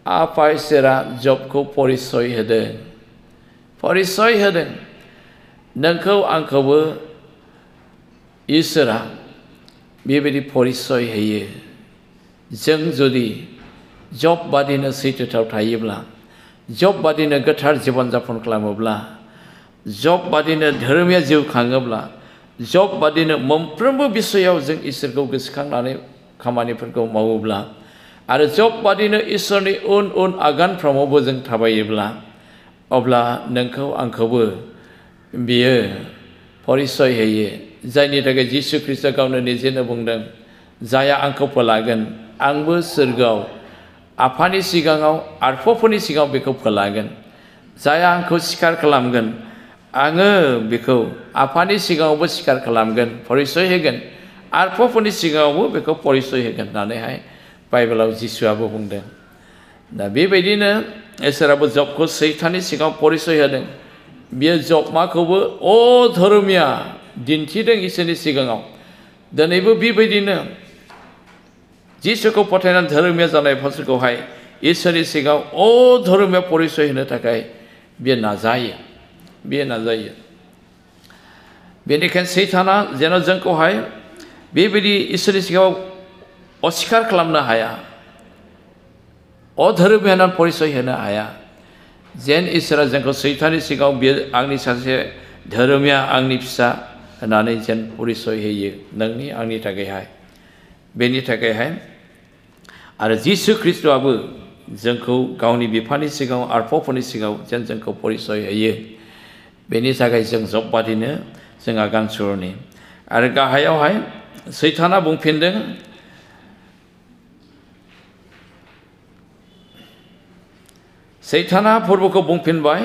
आफा इसोरा जबखौ परिचय होदों नोंखौ आंखौबो इसोरा बेबायदि परिचय होयो जों जुदि जब बादिनो सैथोथाव थायोब्ला जब बादिनो गोथार जीवन जापन खालामोब्ला जब बादिनो धोरोमिया जिउ खाङोब्ला जब बादिनो मोनफ्रोमबो बिषयाव जों इसोरखौ गोसोखांनानै खामानिफोरखौ मावोब्ला आरो जब बादिनो इसोरनि उन उन आगानफ्रावबो जों थाबायोब्ला अब्ला नोंखौ आंखौबो बियो परिचय होयो जायनि थाखाय जिसु ख्रीष्टआ गावनो निजेनो बुंदों जाया आंखौ फोलागोन आंबो सोरगोआव आफानि सिगाङाव आरफफोरनि सिगाङाव बेखौ फोलागोन जाया आंखौ सिखार खालामगोन आङो बेखौ आफानि सिगाङावबो सिखार खालामगोन परिचय होगोन आरफफोरनि सिगाङावबो बेखौ परिचय होगोन होननानैहाय बाइबेलाव जिसुआबो बुंदों दा बेबायदिनो इसोराबो जबखौ सैताननि सिगाङाव परिचय होदों बियो जबमाखौबो अधर्मिया दिन्थिदों इसोरनि सिगाङाव दिनैबो बेबायदिनो जिसुखौ फोथायनानै धोरोमिया जानाय मानसिखौहाय इसोरनि सिगाङाव अधर्मिया परिचय होनो थाखाय बियो नाजायो बेनिखायनो सैताना जेन जोंखौहाय बेबायदि इसोरनि सिगाङाव अस्वीकार खालामनो हाया अधर्मिया होननानै परिचय होनो हाया जेन इसोरा जोंखौ सैताननि सिगाङाव बियो आंनि सासे धोरोमिया आंनि फिसा होननानै जेन परिचय होयो नोंनि आंनि थाखायहाय बेनि थाखायहाय आरो जिसु ख्रीष्टआबो जोंखौ गावनि बिफानि सिगाङाव आरफफोरनि सिगाङाव जेन जोंखौ परिचय होयो बेनि थाखाय जों जबबादिनो जों आगान सुरनि आरो गाहायावहाय सैताना बुंफिनदों सैताना फोरबोखौ बुंफिनबाय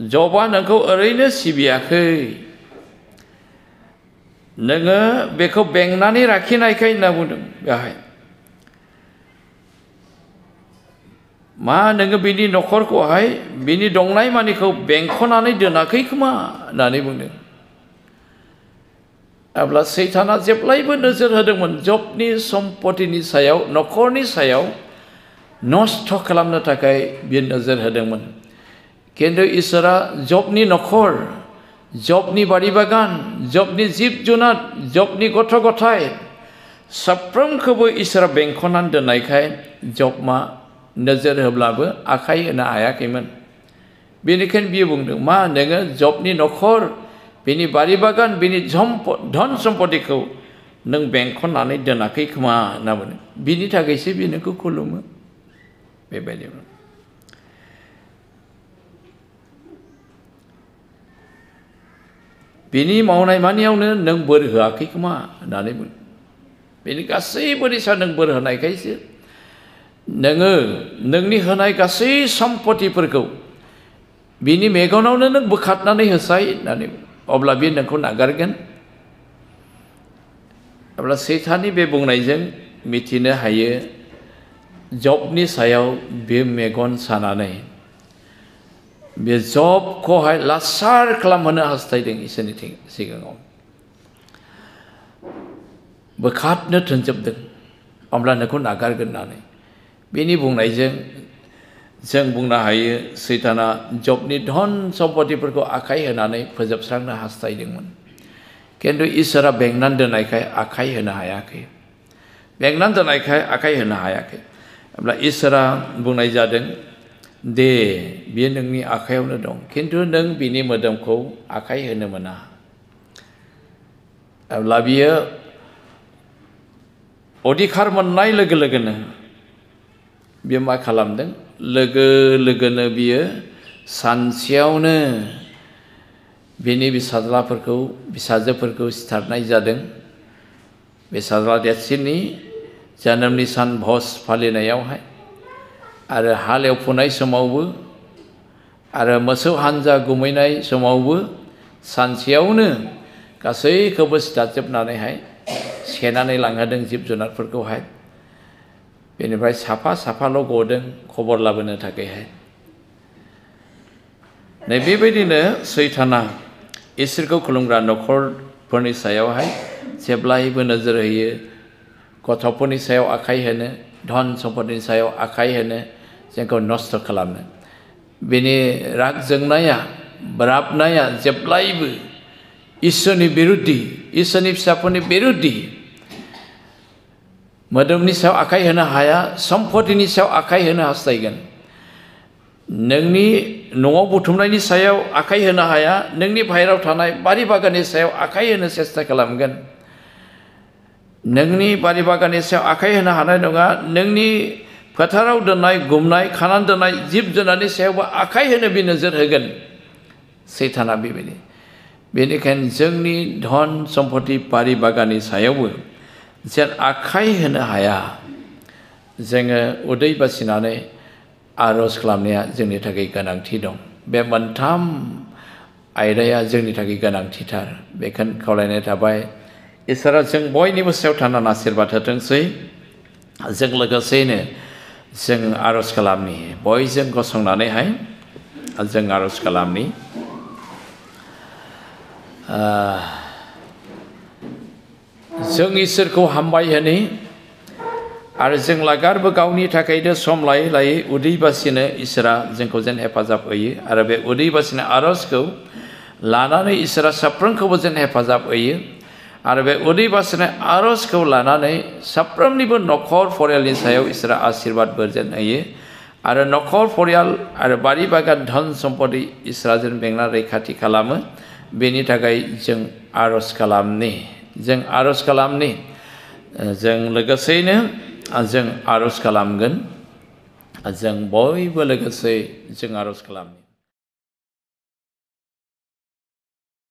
जबा नोंखौ ओरैनो सिबियाखै नोङो बेखौ बेंनानै लाखिनायखाय होनना बुंदों बेहाय मा नोङो बिनि न'खरखौहाय बिनि दंनाय मानिखौ बेंखनानै दोनाखै खोमा होननानै बुंदों अब्ला सैताना जेब्लायबो नोजोर होदोंमोन जबनि सम्पतिनि सायाव न'खरनि सायाव नष्ट खालामनो थाखाय बियो नोजोर होदोंमोन किन्तु इसोरा जबनि न'खर जबनि बारि बागान जबनि जिब जुनार जबनि गथ' गथाय साफ्रोमखौबो इसोरा बेंखनानै दोननायखाय जबमा नोजोर होब्लाबो आखाइ होनो हायाखैमोन बेनिखायनो बियो बुंदों मा नोङो जबनि न'खर बिनि बारि बागान बिनि धन सम्पतिखौ नों बेंखननानै दोनाखै खोमा होनना बुंदों बिनि थाखायसो बियो नोंखौ खुलुमो बेबायदि बिनि मावनाय मानियावनो नों बोर होआखै खोमा होननानै बुंदों बेनि गासैबोनि सायाव नों बोर होनायखायसो नोङो नोंनि होनाय गासै सम्पतिफोरखौ बिनि मेगनावनो नों बोखारनानै होसाय होननानै अब्ला बे नोंखौ नागारगोन अब्ला सैताननि बे बुंनायजों मिथिनो हायो जबनि सायाव बे मेगन सानानै बे जबखौहाय लासार खालामहोनो हास्थायदों इसोरनि सिगाङाव बोखारनो थोनजोबदों अब्ला नोंखौ नागारगोन होननानै बेनि बुंनायजों जों बुंनो हायो सैताना जबनि धन सम्पतिफोरखौ आखाइ होनानै फोजोबस्रांनो हास्थायदोंमोन किन्तु इसोरा बेंनानै दोननायखाय आखाइ होनो हायाखै बेंनानै दोननायखाय आखाइ होनो हायाखै अब्ला इसोरा बुंनाय जादों दे बियो नोंनि आखायावनो दं किन्तु नों बिनि मोदोमखौ आखाइ होनो मोना अब्ला बियो अधिकार मोननाय लोगो लोगोनो बियो मा खालामदों लोगो लोगोनो बियो सानसेयावनो बिनि फिसाजोफोरखौ सिथारनाय जादों फिसाज्ला देरसिननि जोनोमनि सान भज फालिनायावहाय आरो हाल एवफुनाय समावबो आरो मोसौ हानजा गुमैनाय समावबो सानसेयावनो गासैखौबो सिथारजोबनानैहाय सेनानै लांहोदों जिब जुनारफोरखौहाय बेनिफ्राय साफा साफाल' गदों खबर लाबोनो थाखायहाय नै बेबायदिनो सैताना इसोरखौ खुलुमग्रा न'खरफोरनि सायावहाय जेब्लायबो नोजोर होयो गथ'फोरनि सायाव आखाइ होनो धन सम्पतिनि सायाव आखाइ होनो जोंखौ नस्थ' खालामनो बेनि राग जोंनाया बोराबनाया जेब्लायबो इसोरनि बिरुद्धि इसोरनि फिसाफोरनि बिरुद्धि मोदोमनि सायाव आखाइ होनो हाया सम्पतिनि सायाव आखाइ होनो हास्थायगोन नोंनि न'आव बुथुमनायनि सायाव आखाइ होनो हाया नोंनि बाहेरायाव थानाय बारि बागाननि सायाव आखाइ होनो सेस्था खालामगोन नोंनि बारि बागाननि सायाव आखाइ होनो हानाय नङा नोंनि फोथाराव दोननाय गुमनाय खानानै दोननाय जिब जुनारनि सायावबो आखाइ होनो बे नोजोर होगोन सैताना बेबायदि बेनिखायनो जोंनि धन सम्पति बारि बागाननि सायावबो जेन आखाइ होनो हाया जोङो उदै बासिनानै आर'ज खालामनाया जोंनि थाखाय गोनांथि दं बे मोनथाम आयदाया जोंनि थाखाय गोनांथिथार बेखौनो खावलायनाय थाबाय इसोरा जों बयनिबो सायाव थानानै आशीर्बाद होथोंसै जों लोगोसेयैनो जों आर'ज खालामनि बयजों गसंनानैहाय जों आर'ज खालामनि जों इसोरखौ हामबाय होनि आरो जों लागारबो गावनि थाखायनो सम लायै लायै उदै बासिनो इसोरा जोंखौ जेन हेफाजाब होयो आरो बे उदै बासिनाय आर'जखौ लानानै इसोरा साफ्रोमखौबो जेन हेफाजाब होयो आरो बे उदै बासिनाय आर'जखौ लानानै साफ्रोमनिबो न'खर फरियालनि सायाव इसोरा आशीर्बाद बोर जेन होयो आरो न'खर फरियाल आरो बारि बागान धन सम्पति इसोरा जेन बेंना रैखाथि खालामो बेनि थाखाय जों आर'ज खालामनि जों लोगोसेयैनो जों आर'ज खालामगोन जों बयबो लोगोसे जों आर'ज खालामनि